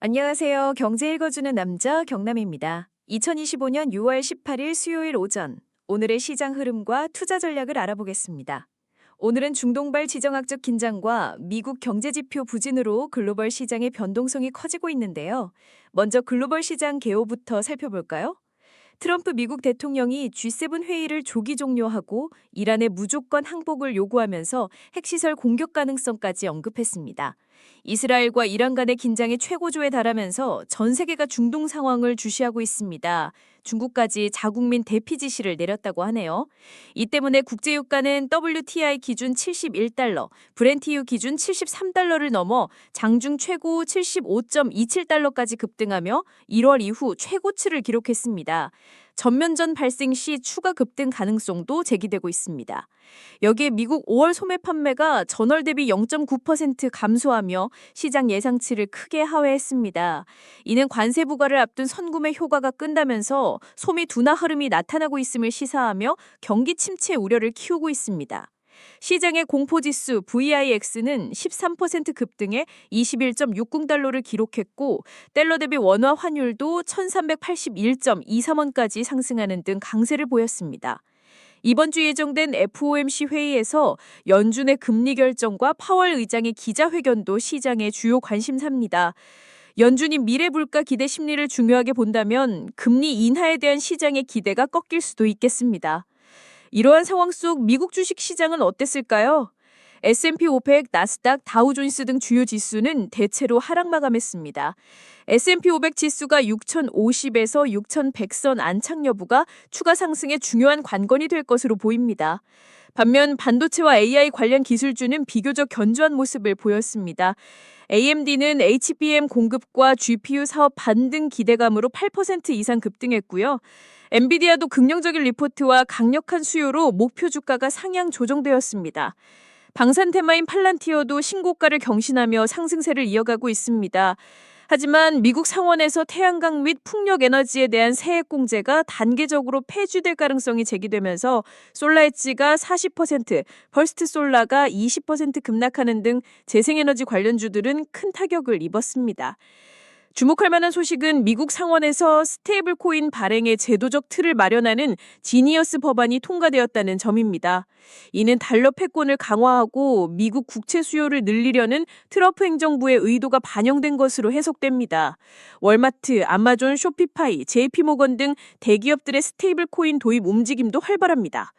안녕하세요. 경제 읽어주는 남자 경남입니다. 2025년 6월 18일 수요일 오전, 오늘의 시장 흐름과 투자 전략을 알아보겠습니다. 오늘은 중동발 지정학적 긴장과 미국 경제지표 부진으로 글로벌 시장의 변동성이 커지고 있는데요. 먼저 글로벌 시장 개요부터 살펴볼까요? 트럼프 미국 대통령이 G7 회의를 조기 종료하고 이란의 무조건 항복을 요구하면서 핵시설 공격 가능성까지 언급했습니다. 이스라엘과 이란 간의 긴장이 최고조에 달하면서 전 세계가 중동 상황을 주시하고 있습니다. 중국까지 자국민 대피 지시를 내렸다고 하네요. 이 때문에 국제유가는 WTI 기준 71달러, 브렌트유 기준 73달러를 넘어 장중 최고 75.27달러까지 급등하며 1월 이후 최고치를 기록했습니다. 전면전 발생 시 추가 급등 가능성도 제기되고 있습니다. 여기에 미국 5월 소매 판매가 전월 대비 0.9% 감소하며 시장 예상치를 크게 하회했습니다. 이는 관세 부과를 앞둔 선구매 효과가 끈다면서 소비 둔화 흐름이 나타나고 있음을 시사하며 경기 침체 우려를 키우고 있습니다. 시장의 공포지수 VIX는 13% 급등해 21.60달러를 기록했고 달러 대비 원화 환율도 1381.23원까지 상승하는 등 강세를 보였습니다. 이번 주 예정된 FOMC 회의에서 연준의 금리 결정과 파월 의장의 기자회견도 시장의 주요 관심사입니다. 연준이 미래 물가 기대 심리를 중요하게 본다면 금리 인하에 대한 시장의 기대가 꺾일 수도 있겠습니다. 이러한 상황 속 미국 주식 시장은 어땠을까요? S&P 500, 나스닥, 다우존스 등 주요 지수는 대체로 하락 마감했습니다. S&P 500 지수가 6,050에서 6,100선 안착 여부가 추가 상승의 중요한 관건이 될 것으로 보입니다. 반면 반도체와 AI 관련 기술주는 비교적 견조한 모습을 보였습니다. AMD는 HBM 공급과 GPU 사업 반등 기대감으로 8% 이상 급등했고요. 엔비디아도 긍정적인 리포트와 강력한 수요로 목표 주가가 상향 조정되었습니다. 방산 테마인 팔란티어도 신고가를 경신하며 상승세를 이어가고 있습니다. 하지만 미국 상원에서 태양광 및 풍력 에너지에 대한 세액 공제가 단계적으로 폐지될 가능성이 제기되면서 솔라엣지가 40%, 퍼스트 솔라가 20% 급락하는 등 재생에너지 관련주들은 큰 타격을 입었습니다. 주목할 만한 소식은 미국 상원에서 스테이블 코인 발행의 제도적 틀을 마련하는 지니어스 법안이 통과되었다는 점입니다. 이는 달러 패권을 강화하고 미국 국채 수요를 늘리려는 트럼프 행정부의 의도가 반영된 것으로 해석됩니다. 월마트, 아마존, 쇼피파이, JP모건 등 대기업들의 스테이블 코인 도입 움직임도 활발합니다.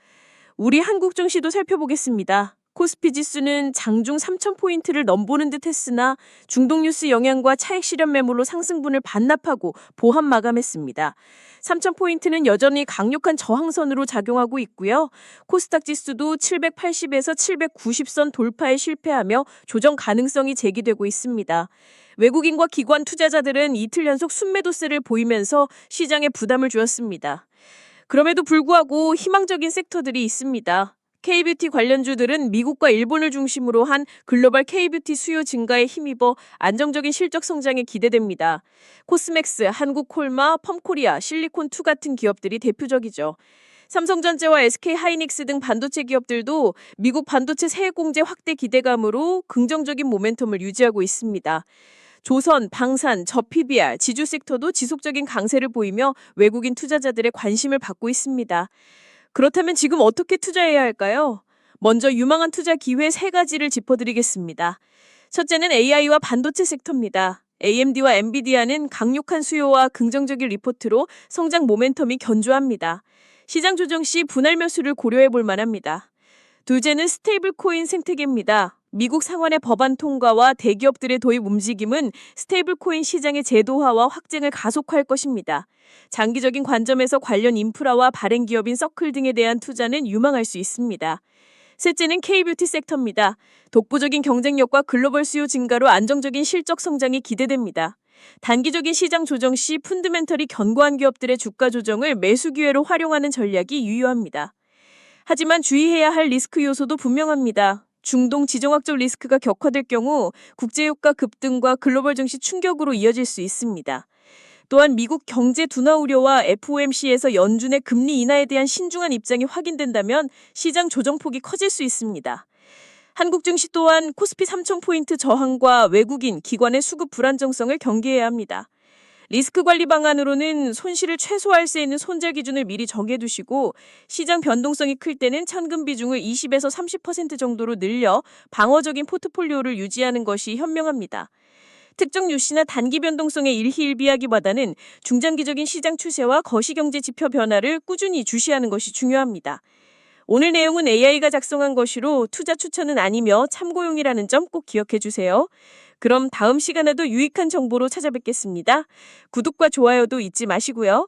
우리 한국 증시도 살펴보겠습니다. 코스피 지수는 장중 3,000포인트를 넘보는 듯 했으나 중동 뉴스 영향과 차익 실현 매물로 상승분을 반납하고 보합 마감했습니다. 3,000포인트는 여전히 강력한 저항선으로 작용하고 있고요. 코스닥 지수도 780에서 790선 돌파에 실패하며 조정 가능성이 제기되고 있습니다. 외국인과 기관 투자자들은 이틀 연속 순매도세를 보이면서 시장에 부담을 주었습니다. 그럼에도 불구하고 희망적인 섹터들이 있습니다. K뷰티 관련주들은 미국과 일본을 중심으로 한 글로벌 K뷰티 수요 증가에 힘입어 안정적인 실적 성장에 기대됩니다. 코스맥스, 한국콜마, 펌코리아, 실리콘2 같은 기업들이 대표적이죠. 삼성전자와 SK하이닉스 등 반도체 기업들도 미국 반도체 세액 공제 확대 기대감으로 긍정적인 모멘텀을 유지하고 있습니다. 조선, 방산, 저PBR, 지주 섹터도 지속적인 강세를 보이며 외국인 투자자들의 관심을 받고 있습니다. 그렇다면 지금 어떻게 투자해야 할까요? 먼저 유망한 투자 기회 3가지를 짚어드리겠습니다. 첫째는 AI와 반도체 섹터입니다. AMD와 엔비디아는 강력한 수요와 긍정적인 리포트로 성장 모멘텀이 견조합니다. 시장 조정 시 분할 매수를 고려해 볼 만합니다. 둘째는 스테이블 코인 생태계입니다. 미국 상원의 법안 통과와 대기업들의 도입 움직임은 스테이블 코인 시장의 제도화와 확장을 가속화할 것입니다. 장기적인 관점에서 관련 인프라와 발행 기업인 서클 등에 대한 투자는 유망할 수 있습니다. 셋째는 K뷰티 섹터입니다. 독보적인 경쟁력과 글로벌 수요 증가로 안정적인 실적 성장이 기대됩니다. 단기적인 시장 조정 시 펀드멘털이 견고한 기업들의 주가 조정을 매수 기회로 활용하는 전략이 유효합니다. 하지만 주의해야 할 리스크 요소도 분명합니다. 중동 지정학적 리스크가 격화될 경우 국제유가 급등과 글로벌 증시 충격으로 이어질 수 있습니다. 또한 미국 경제 둔화 우려와 FOMC에서 연준의 금리 인하에 대한 신중한 입장이 확인된다면 시장 조정폭이 커질 수 있습니다. 한국 증시 또한 코스피 3,000포인트 저항과 외국인, 기관의 수급 불안정성을 경계해야 합니다. 리스크 관리 방안으로는 손실을 최소화할 수 있는 손절 기준을 미리 정해두시고 시장 변동성이 클 때는 현금 비중을 20에서 30% 정도로 늘려 방어적인 포트폴리오를 유지하는 것이 현명합니다. 특정 뉴스나 단기 변동성에 일희일비하기보다는 중장기적인 시장 추세와 거시경제 지표 변화를 꾸준히 주시하는 것이 중요합니다. 오늘 내용은 AI가 작성한 것이로 투자 추천은 아니며 참고용이라는 점 꼭 기억해 주세요. 그럼 다음 시간에도 유익한 정보로 찾아뵙겠습니다. 구독과 좋아요도 잊지 마시고요.